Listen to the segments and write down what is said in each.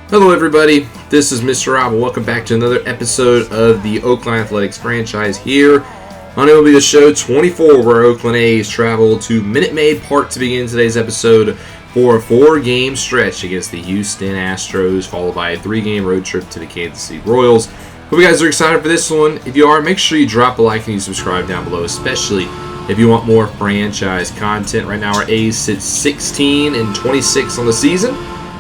Hello everybody, this is Mr. Rob and welcome back to another episode of the Oakland Athletics franchise here on MLB The Show 24, where Oakland A's travel to Minute Maid Park to begin today's episode for a 4-game stretch against the Houston Astros, followed by a 3-game road trip to the Kansas City Royals. Hope you guys are excited for this one. If you are, make sure you drop a like and you subscribe down below, especially if you want more franchise content. Right now our A's sit 16-26 on the season,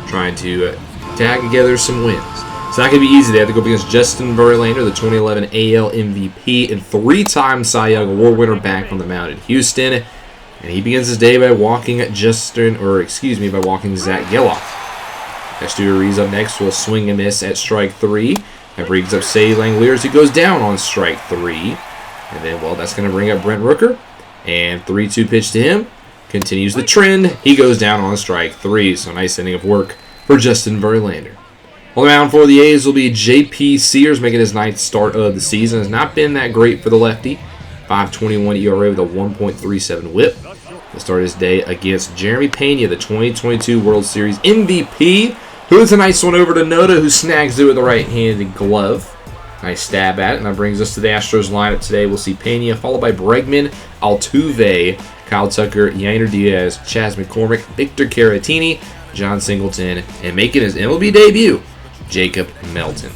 trying to tag together some wins. It's not going to be easy. They have to go up against Justin Verlander, the 2011 AL MVP and 3-time Cy Young Award winner, back on the mound in Houston. And he begins his day by walking Zach Geloff. Esteury's up next will swing and miss at strike 3. That brings up Cedi Langeliers, who goes down on strike 3. And then, that's going to bring up Brent Rooker. And 3-2 pitch to him. Continues the trend. He goes down on strike 3. So nice inning of work for Justin Verlander. On the mound for the A's will be J.P. Sears, making his 9th start of the season. Has not been that great for the lefty. 5.21 ERA with a 1.37 whip. He'll start his day against Jeremy Pena, the 2022 World Series MVP, who hits a nice one over to Noda, who snags it with a right-handed glove. Nice stab at it, and that brings us to the Astros lineup today. We'll see Pena, followed by Bregman, Altuve, Kyle Tucker, Yainer Diaz, Chas McCormick, Victor Caratini, John Singleton, and making his MLB debut, Jacob Melton.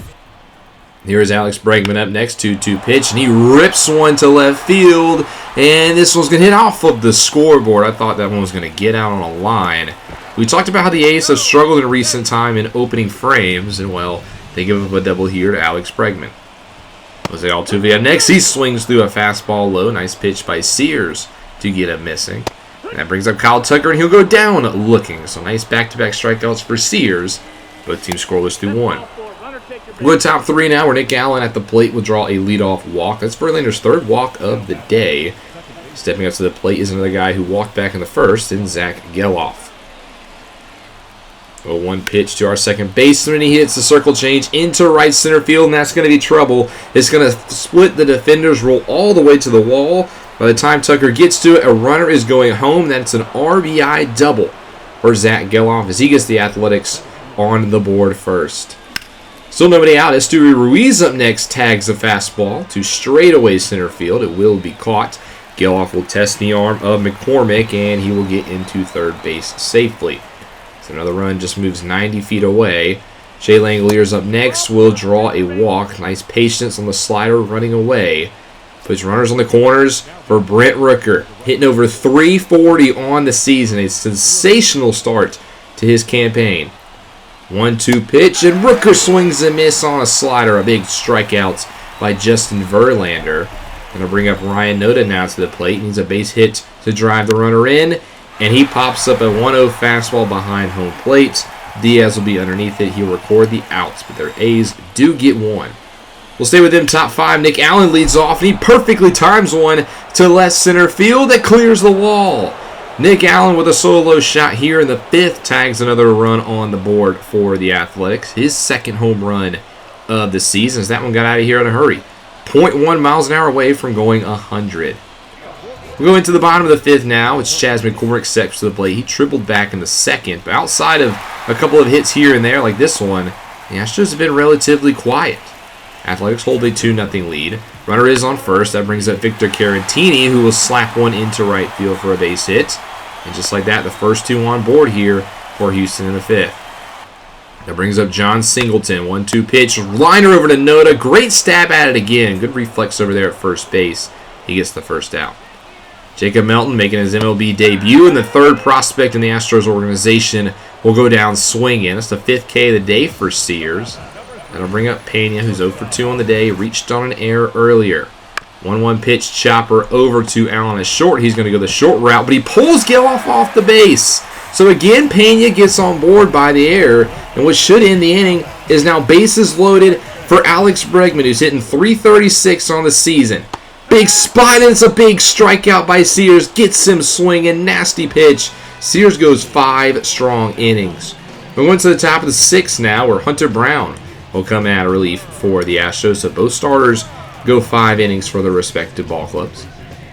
Here's Alex Bregman up next, 2-2 pitch, and he rips one to left field, and this one's going to hit off of the scoreboard. I thought that one was going to get out on a line. We talked about how the A's have struggled in recent time in opening frames, and they give up a double here to Alex Bregman. Jose Altuve up next, he swings through a fastball low, nice pitch by Sears to get him missing. And that brings up Kyle Tucker, and he'll go down looking. So nice back-to-back strikeouts for Sears. Both teams scoreless through 1. We'll go to top 3 now, where Nick Allen at the plate will draw a leadoff walk. That's Verlander's 3rd walk of the day. Stepping up to the plate is another guy who walked back in the first, in Zach Geloff. 0-1 pitch to our second baseman. He hits the circle change into right center field, and that's going to be trouble. It's going to split the defenders, roll all the way to the wall. By the time Tucker gets to it, a runner is going home. That's an RBI double for Zach Geloff as he gets the Athletics on the board first. Still nobody out. Esteury Ruiz up next tags a fastball to straightaway center field. It will be caught. Geloff will test the arm of McCormick, and he will get into third base safely. So another run just moves 90 feet away. Shea Langeliers up next will draw a walk. Nice patience on the slider running away. Puts runners on the corners for Brent Rooker, hitting over 340 on the season. A sensational start to his campaign. 1-2 pitch, and Rooker swings and miss on a slider. A big strikeout by Justin Verlander. Going to bring up Ryan Noda now to the plate. Needs a base hit to drive the runner in, and he pops up a 1-0 fastball behind home plate. Diaz will be underneath it. He'll record the outs, but their A's do get one. We'll stay with them top 5. Nick Allen leads off, and he perfectly times one to left center field that clears the wall. Nick Allen with a solo shot here in the 5th tags another run on the board for the Athletics. His 2nd home run of the season, as that one got out of here in a hurry. 0.1 miles an hour away from going 100. We'll go into the bottom of the 5th now. It's Chas McCormick steps to the plate. He tripled back in the 2nd, but outside of a couple of hits here and there like this one, the Astros have been relatively quiet. Athletics hold a 2-0 lead. Runner is on first. That brings up Victor Caratini, who will slap one into right field for a base hit. And just like that, the first 2 on board here for Houston in the 5th. That brings up John Singleton. 1-2 pitch. Liner over to Noda. Great stab at it again. Good reflex over there at first base. He gets the first out. Jacob Melton making his MLB debut, and the 3rd prospect in the Astros organization will go down swinging. That's the 5th K of the day for Sears. That'll bring up Pena, who's 0 for 2 on the day. Reached on an error earlier. 1-1 pitch chopper over to Allen. A short. He's going to go the short route, but he pulls Geloff off the base. So again, Pena gets on board by the error, and what should end the inning is now bases loaded for Alex Bregman, who's hitting .336 on the season. Big spot, and it's a big strikeout by Sears. Gets him swinging. Nasty pitch. Sears goes 5 strong innings. We're going to the top of the 6th now, where Hunter Brown will come out of relief for the Astros. So both starters go 5 innings for their respective ball clubs.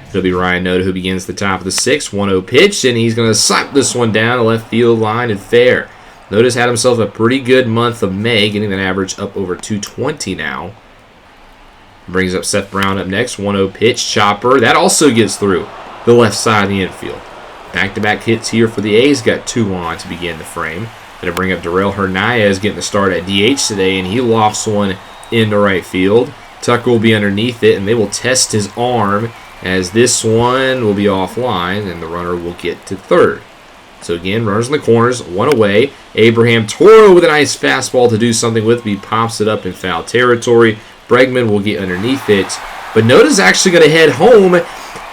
It'll be Ryan Noda who begins the top of the 6th. 1-0 pitch, and he's going to slap this one down the left field line and fair. Noda's had himself a pretty good month of May, getting that average up over 220 now. Brings up Seth Brown up next. 1-0 pitch, chopper. That also gets through the left side of the infield. Back-to-back hits here for the A's. Got 2 on to begin the frame. Going to bring up Darrell Hernandez, getting the start at DH today, and he lofts one into right field. Tucker will be underneath it, and they will test his arm as this one will be offline, and the runner will get to third. So again, runners in the corners, 1 away. Abraham Toro with a nice fastball to do something with. He pops it up in foul territory. Bregman will get underneath it. But Noda's actually going to head home.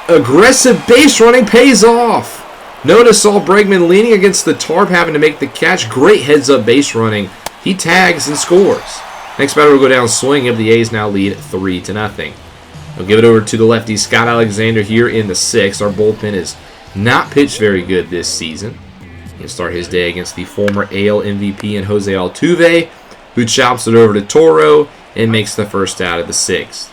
Aggressive base running pays off. Noda saw Bregman leaning against the tarp, having to make the catch. Great heads-up base running. He tags and scores. Next batter will go down swinging. The A's now lead 3-0. We'll give it over to the lefty, Scott Alexander, here in the 6th. Our bullpen is not pitched very good this season. He'll start his day against the former AL MVP and Jose Altuve, who chops it over to Toro and makes the first out of the 6th.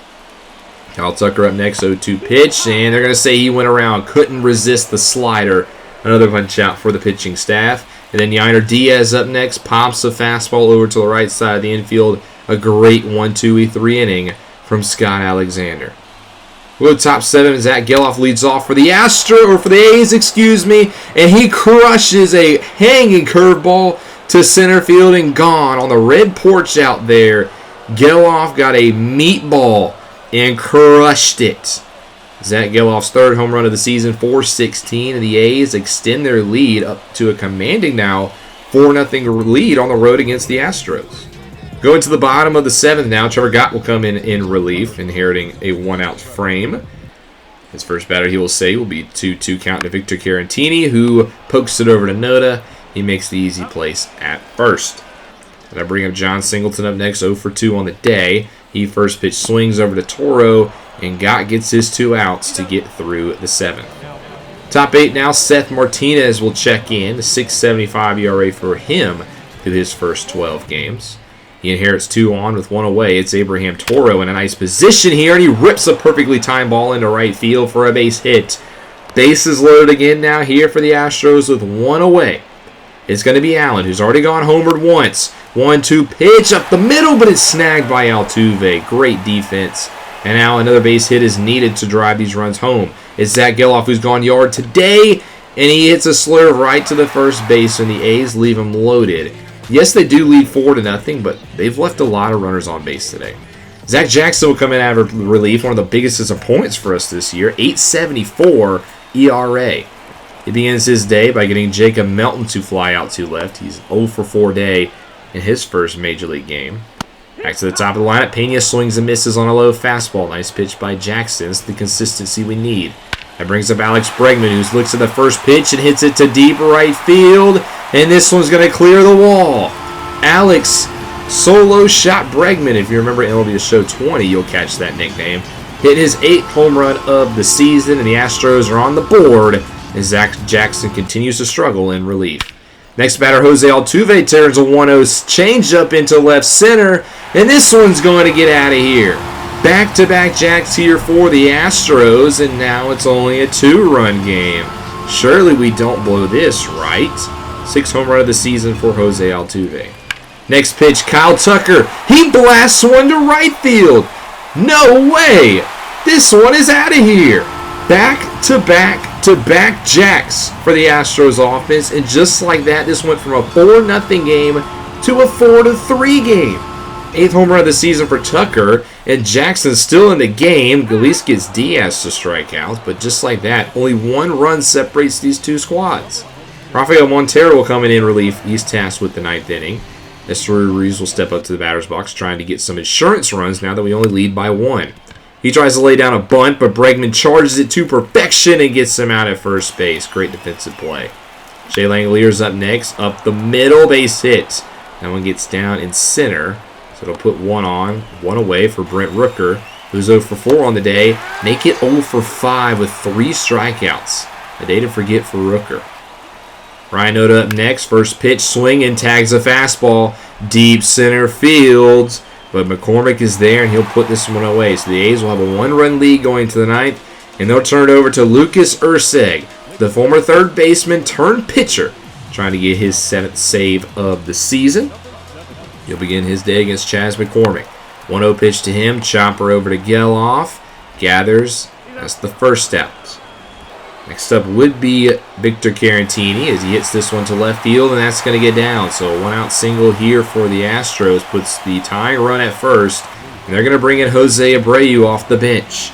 Kyle Tucker up next, 0-2 pitch, and they're going to say he went around, couldn't resist the slider. Another punch out for the pitching staff. And then Yainer Diaz up next, pops a fastball over to the right side of the infield. A great 1-2-3 inning from Scott Alexander. We'll go top 7. Zach Geloff leads off for the A's, and he crushes a hanging curveball to center field and gone on the red porch out there. Geloff got a meatball and crushed it. Zach Geloff's 3rd home run of the season, 4-16, and the A's extend their lead up to a commanding now 4-0 lead on the road against the Astros. Going to the bottom of the 7th now, Trevor Gott will come in relief, inheriting a 1-out frame. His first batter, he will say, will be 2-2 count to Victor Caratini, who pokes it over to Noda. He makes the easy place at first. And I bring up John Singleton up next, 0-for-2 on the day. He first pitch swings over to Toro, and Gott gets his 2 outs to get through the 7th. Top 8 now, Seth Martinez will check in. A 6.75 ERA for him through his first 12 games. He inherits 2 on with 1 away. It's Abraham Toro in a nice position here, and he rips a perfectly timed ball into right field for a base hit. Bases loaded again now here for the Astros with 1 away. It's going to be Allen, who's already gone homeward once. 1-2 pitch up the middle, but it's snagged by Altuve. Great defense. And now another base hit is needed to drive these runs home. It's Zach Geloff who's gone yard today, and he hits a slurve right to the first base, and the A's leave him loaded. Yes, they do lead 4-0, but they've left a lot of runners on base today. Zach Jackson will come in out of relief, one of the biggest disappointments for us this year, 8.74 ERA. He begins his day by getting Jacob Melton to fly out to left. He's 0-for-4 day in his first Major League game. Back to the top of the lineup, Pena swings and misses on a low fastball. Nice pitch by Jackson. It's the consistency we need. That brings up Alex Bregman, who looks at the first pitch and hits it to deep right field. And this one's going to clear the wall. Alex solo shot Bregman. If you remember MLB Show 20, you'll catch that nickname. Hit his 8th home run of the season, and the Astros are on the board as Zach Jackson continues to struggle in relief. Next batter, Jose Altuve turns a 1-0 changeup into left center, and this one's going to get out of here. Back-to-back jacks here for the Astros, and now it's only a 2-run game. Surely we don't blow this, right? 6th home run of the season for Jose Altuve. Next pitch, Kyle Tucker. He blasts one to right field. No way! This one is out of here. Back-to-back jacks for the Astros offense, and just like that, this went from a 4-0 game to a 4-3 game. 8th home run of the season for Tucker, and Jackson's still in the game. At least gets Diaz to strike out, but just like that, only 1 run separates these 2 squads. Rafael Montero will come in relief. He's tasked with the 9th inning. Nestor Ruiz will step up to the batter's box, trying to get some insurance runs now that we only lead by 1. He tries to lay down a bunt, but Bregman charges it to perfection and gets him out at first base. Great defensive play. Shea Langlear's up next. Up the middle, base hit. That one gets down in center. So it'll put 1 on, 1 away for Brent Rooker, who's 0-for-4 on the day. Make it 0-for-5 with 3 strikeouts. A day to forget for Rooker. Ryan Noda up next. First pitch, swing and tags a fastball. Deep center field. But McCormick is there, and he'll put this one away. So the A's will have a 1-run lead going to the 9th, and they'll turn it over to Lucas Urseg, the former 3rd baseman turned pitcher, trying to get his 7th save of the season. He'll begin his day against Chas McCormick. 1-0 pitch to him. Chopper over to Geloff. Gathers. That's the first out. Next up would be Victor Carantini as he hits this one to left field, and that's going to get down. So a 1-out single here for the Astros puts the tying run at first, and they're going to bring in Jose Abreu off the bench.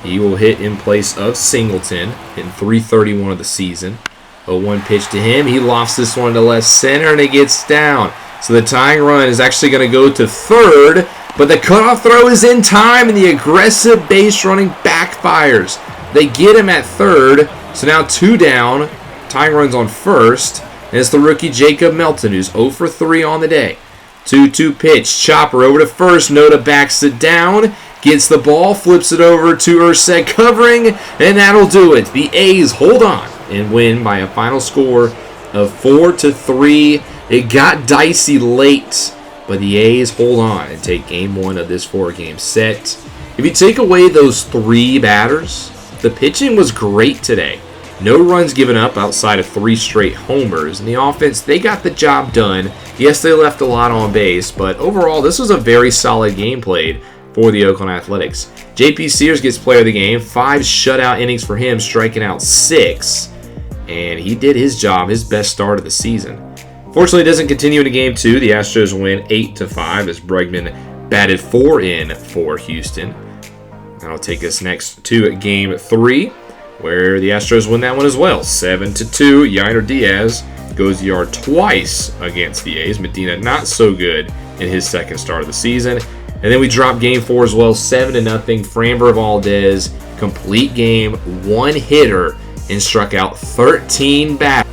He will hit in place of Singleton, hitting .331 of the season. 0-1 pitch to him. He lofts this one to left center, and it gets down. So the tying run is actually going to go to third, but the cutoff throw is in time, and the aggressive base running backfires. They get him at third, so now 2 down. Tying runs on first, and it's the rookie Jacob Melton, who's 0 for 3 on the day. 2-2 pitch. Chopper over to first. Noda backs it down. Gets the ball. Flips it over to Urset covering. And that'll do it. The A's hold on and win by a final score of 4-3. It got dicey late, but the A's hold on and take game 1 of this 4-game set. If you take away those 3 batters, the pitching was great today. No runs given up outside of 3 straight homers. And the offense, they got the job done. Yes, they left a lot on base, but overall, this was a very solid game played for the Oakland Athletics. J.P. Sears gets player of the game. 5 shutout innings for him, striking out 6. And he did his job, his best start of the season. Fortunately, it doesn't continue into game 2. The Astros win 8-5 as Bregman batted 4 in for Houston. That'll take us next to game 3, where the Astros win that one as well. 7-2. Yainer Diaz goes yard twice against the A's. Medina not so good in his second start of the season. And then we drop game 4 as well. 7-0. Framber Valdez, complete game, 1 hitter, and struck out 13 batters.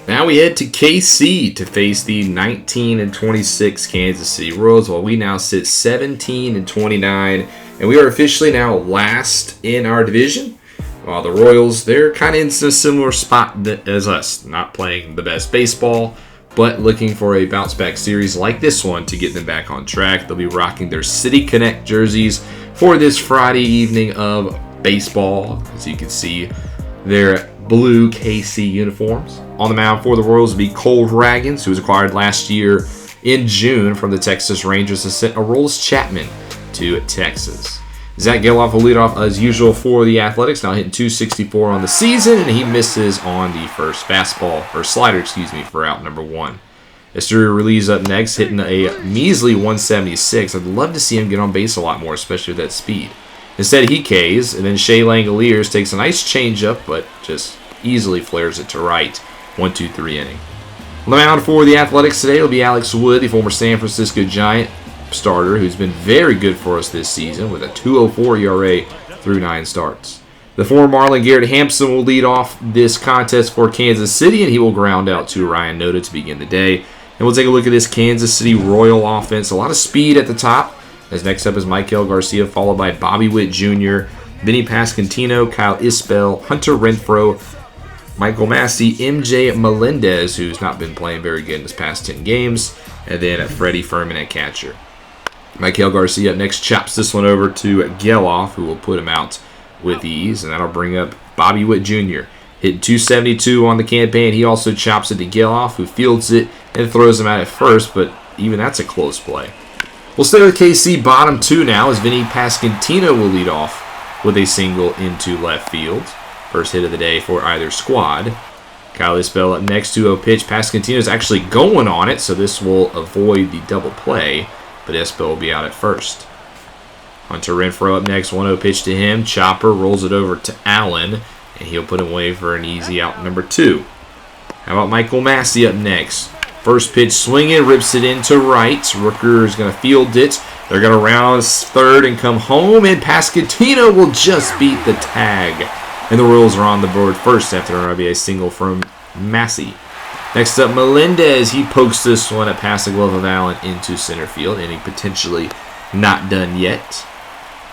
Now we head to KC to face the 19-26 Kansas City Royals, while we now sit 17-29, and we are officially now last in our division. While the Royals, they're kind of in a similar spot as us, not playing the best baseball, but looking for a bounce-back series like this one to get them back on track. They'll be rocking their City Connect jerseys for this Friday evening of baseball. As you can see, their blue KC uniforms. On the mound for the Royals will be Cole Ragans, who was acquired last year in June from the Texas Rangers, to send Aroldis Chapman to Texas. Zach Geloff will lead off as usual for the Athletics, now hitting .264 on the season, and he misses on the first fastball, or slider, for out number 1. Esteury Ruiz up next, hitting a measly 176. I'd love to see him get on base a lot more, especially with that speed. Instead, he Ks, and then Shea Langoliers takes a nice changeup, but just easily flares it to right. 1-2-3 inning. On the mound for the Athletics today will be Alex Wood, the former San Francisco Giant starter, who's been very good for us this season with a 2.04 ERA through 9 starts. The former Marlin Garrett Hampson will lead off this contest for Kansas City, and he will ground out to Ryan Noda to begin the day. And we'll take a look at this Kansas City Royal offense. A lot of speed at the top. As next up is Michael Garcia, followed by Bobby Witt Jr., Vinny Pasquantino, Kyle Isbell, Hunter Renfroe, Michael Massey, MJ Melendez, who's not been playing very good in his past 10 games, and then Freddie Furman at catcher. Michael Garcia up next chops this one over to Geloff, who will put him out with ease, and that'll bring up Bobby Witt Jr. Hitting .272 on the campaign. He also chops it to Geloff, who fields it and throws him out at first, but even that's a close play. We'll stay with KC bottom 2 now, as Vinny Pasquantino will lead off with a single into left field. First hit of the day for either squad. Kyle Isbell up next, 2-0 pitch. Pasquantino's actually going on it, so this will avoid the double play, but Isbell will be out at first. Hunter Renfroe up next, 1-0 pitch to him. Chopper rolls it over to Allen, and he'll put him away for an easy out number 2. How about Michael Massey up next? First pitch swinging, rips it into right. Rooker is going to field it. They're going to round third and come home, and Pasquantino will just beat the tag. And the Royals are on the board first after an RBI single from Massey. Next up, Melendez. He pokes this one at past the glove of Allen into center field, inning potentially not done yet.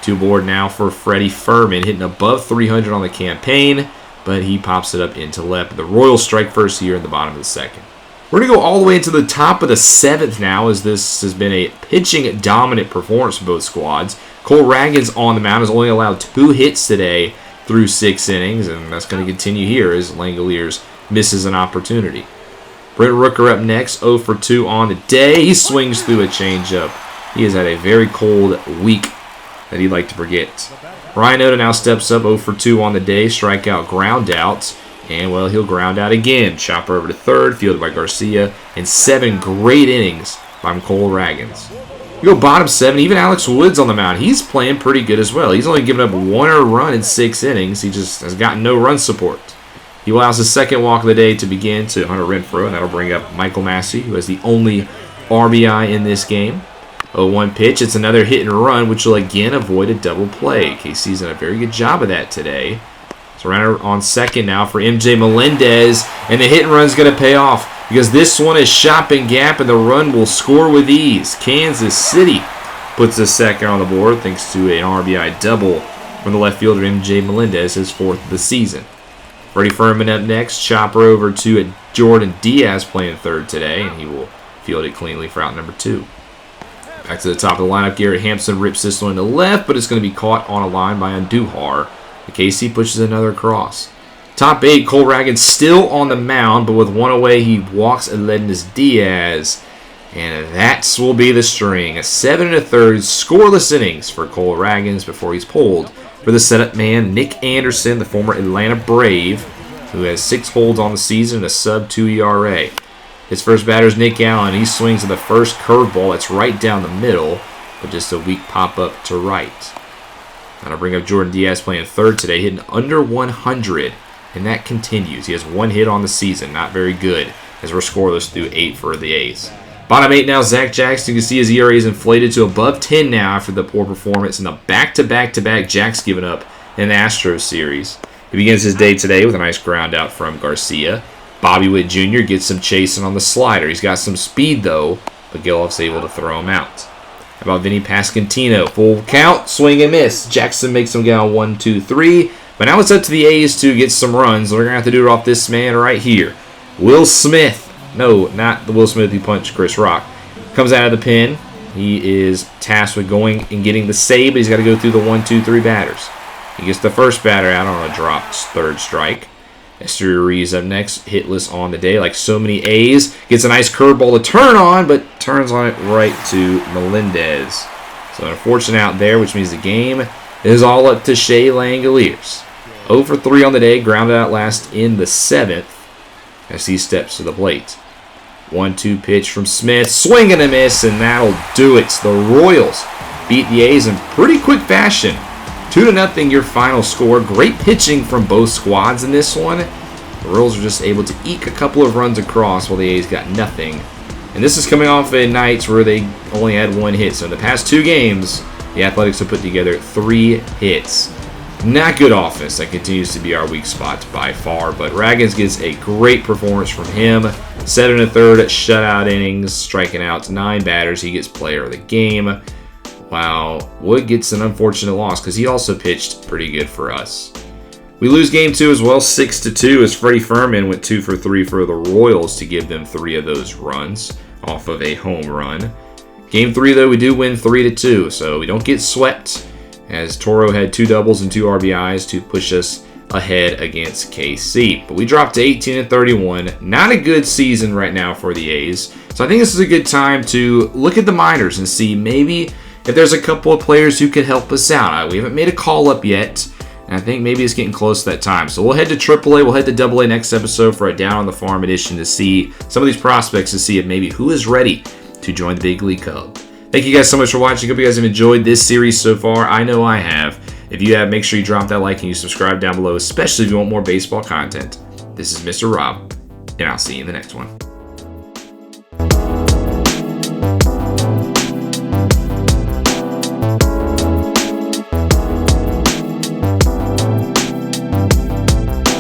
2 board now for Freddie Furman, hitting above 300 on the campaign, but he pops it up into left. The Royals strike first here in the bottom of the second. We're going to go all the way into the top of the 7th now, as this has been a pitching dominant performance for both squads. Cole Ragans on the mound has only allowed 2 hits today through 6 innings, and that's going to continue here as Langoliers misses an opportunity. Brent Rooker up next, 0 for 2 on the day. He swings through a changeup. He has had a very cold week that he'd like to forget. Ryan Oda now steps up, 0 for 2 on the day. Strikeout, ground out. And, well, he'll ground out again. Chopper over to third, fielded by Garcia. And 7 great innings by Cole Ragans. You go bottom 7, even Alex Woods on the mound. He's playing pretty good as well. He's only given up 1 earned run in 6 innings. He just has gotten no run support. He allows his second walk of the day to begin to Hunter Renfroe, and that'll bring up Michael Massey, who has the only RBI in this game. 0-1 pitch. It's another hit and run, which will again avoid a double play. KC's done a very good job of that today. So runner on second now for MJ Melendez, and the hit and run is going to pay off because this one is shopping gap, and the run will score with ease. Kansas City puts a second on the board thanks to an RBI double from the left fielder MJ Melendez, his 4th of the season. Freddie Furman up next. Chopper over to Jordan Diaz playing third today, and he will field it cleanly for out number 2. Back to the top of the lineup, Garrett Hampson rips this one to left, but it's going to be caught on a line by Andujar. The KC pushes another across. Top 8, Cole Ragans still on the mound, but with 1 away, he walks Alednis Diaz. And that will be the string. A 7 1/3 scoreless innings for Cole Ragans before he's pulled for the setup man, Nick Anderson, the former Atlanta Brave, who has 6 holds on the season and a sub-2 ERA. His first batter is Nick Allen. He swings to the first curveball. That's right down the middle, but just a weak pop-up to right. That'll bring up Jordan Diaz playing third today, hitting under 100, and that continues. He has 1 hit on the season, not very good, as we're scoreless through 8 for the A's. Bottom 8 now, Zach Jackson. You can see his ERA is inflated to above 10 now after the poor performance in the back-to-back-to-back Jack's given up in the Astros series. He begins his day today with a nice ground out from Garcia. Bobby Witt Jr. gets some chasing on the slider. He's got some speed, though, but Geloff's able to throw him out. How about Vinny Pasquantino? Full count, swing and miss. Jackson makes him go on 1, 2, 3. But now it's up to the A's to get some runs. We're going to have to do it off this man right here. Will Smith. No, not the Will Smith who punched Chris Rock. Comes out of the pen. He is tasked with going and getting the save, but he's got to go through the 1, 2, 3 batters. He gets the first batter out on a dropped third strike. Esther Ruiz up next, hitless on the day like so many A's. Gets a nice curveball to turn on, but turns on it right to Melendez. So unfortunate out there, which means the game is all up to Shea Langoliers. 0 for 3 on the day, grounded out last in the 7th as he steps to the plate. 1-2 pitch from Smith, swing and a miss, and that'll do it. The Royals beat the A's in pretty quick fashion. 2-0 your final score. Great pitching from both squads in this one. The Royals are just able to eke a couple of runs across while the A's got nothing. And this is coming off a night where they only had 1 hit. So in the past 2 games, the Athletics have put together 3 hits. Not good offense. That continues to be our weak spot by far. But Ragans gets a great performance from him. 7 1/3 shutout innings, striking out 9 batters. He gets player of the game. Wow, Wood gets an unfortunate loss because he also pitched pretty good for us. We lose game 2 as well, 6-2, as Freddie Furman went 2 for 3 for the Royals to give them 3 of those runs off of a home run. Game 3, though, we do win 3-2, so we don't get swept, as Toro had 2 doubles and 2 RBIs to push us ahead against KC. But we dropped to 18-31. Not a good season right now for the A's. So I think this is a good time to look at the minors and see maybe if there's a couple of players who could help us out. We haven't made a call up yet, and I think maybe it's getting close to that time. So we'll head to AAA, we'll head to AA next episode for a Down on the Farm edition to see some of these prospects, to see if maybe who is ready to join the Big League Club. Thank you guys so much for watching. Hope you guys have enjoyed this series so far. I know I have. If you have, make sure you drop that like and you subscribe down below, especially if you want more baseball content. This is Mr. Rob, and I'll see you in the next one.